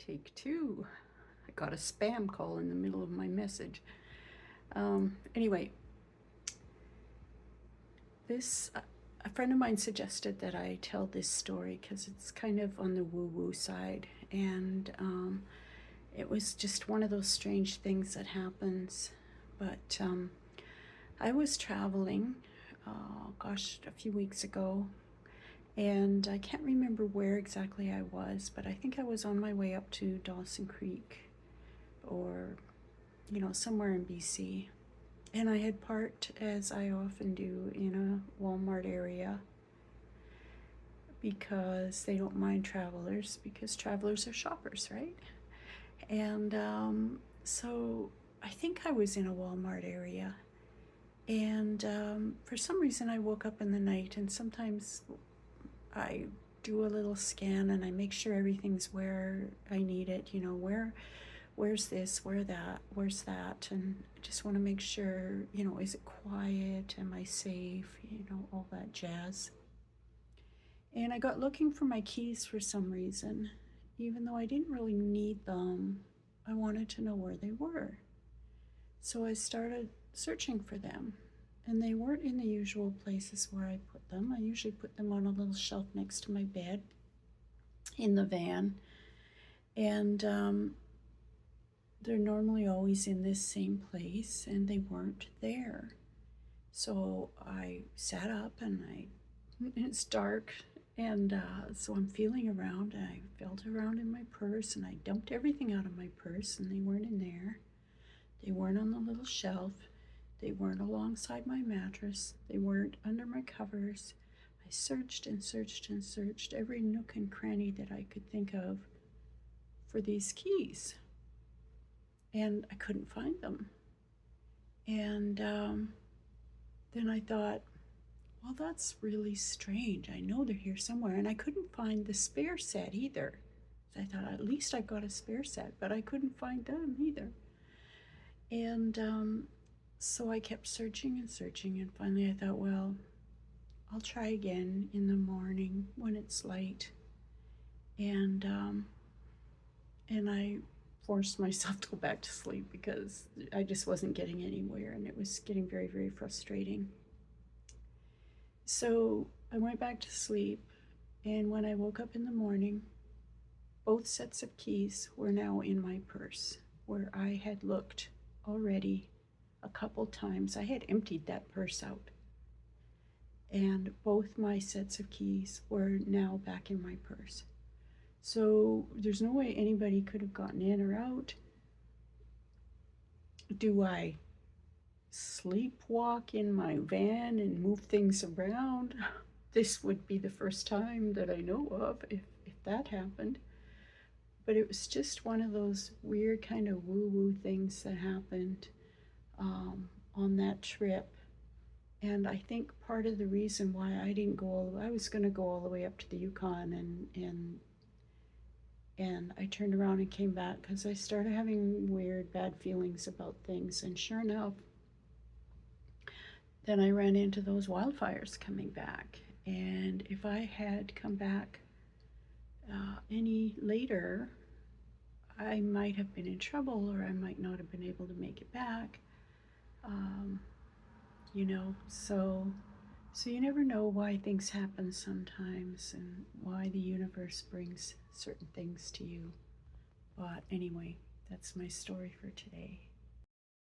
Take two. I got a spam call in the middle of my message. Anyway, a friend of mine suggested that I tell this story because it's kind of on the woo-woo side, and it was just one of those strange things that happens. But I was traveling, a few weeks ago, and I can't remember where exactly I was, but I think I was on my way up to Dawson Creek, or somewhere in BC. And I had parked, as I often do, in a Walmart area because they don't mind travelers, because travelers are shoppers, right? And so I think I was in a Walmart area, and for some reason I woke up in the night, and sometimes I do a little scan and I make sure everything's where I need it, where's this, where's that, and I just want to make sure, is it quiet, am I safe, all that jazz. And I got looking for my keys for some reason. Even though I didn't really need them, I wanted to know where they were. So I started searching for them, and they weren't in the usual places where I put them. I usually put them on a little shelf next to my bed in the van, and they're normally always in this same place, and they weren't there. So I sat up, and it's dark, and so I'm feeling around, and I felt around in my purse, and I dumped everything out of my purse, and they weren't in there. They weren't on the little shelf. They weren't alongside my mattress. They weren't under my covers. I searched and searched and searched every nook and cranny that I could think of for these keys, and I couldn't find them. And then I thought, well, that's really strange. I know they're here somewhere, and I couldn't find the spare set either. So I thought, at least I got a spare set, but I couldn't find them either. And so I kept searching and searching, and finally I thought, well, I'll try again in the morning when it's light. And I forced myself to go back to sleep because I just wasn't getting anywhere, and it was getting very, very frustrating. So I went back to sleep, and when I woke up in the morning, both sets of keys were now in my purse, where I had looked already a couple times. I had emptied that purse out, and both my sets of keys were now back in my purse. So there's no way anybody could have gotten in or out. Do I sleepwalk in my van and move things around? This would be the first time that I know of if that happened. But it was just one of those weird kind of woo-woo things that happened on that trip. And I think part of the reason why I didn't go, I was going to go all the way up to the Yukon, and I turned around and came back because I started having weird, bad feelings about things. And sure enough, then I ran into those wildfires coming back. And if I had come back any later, I might have been in trouble, or I might not have been able to make it back. So you never know why things happen sometimes, and why the universe brings certain things to you. But anyway, that's my story for today.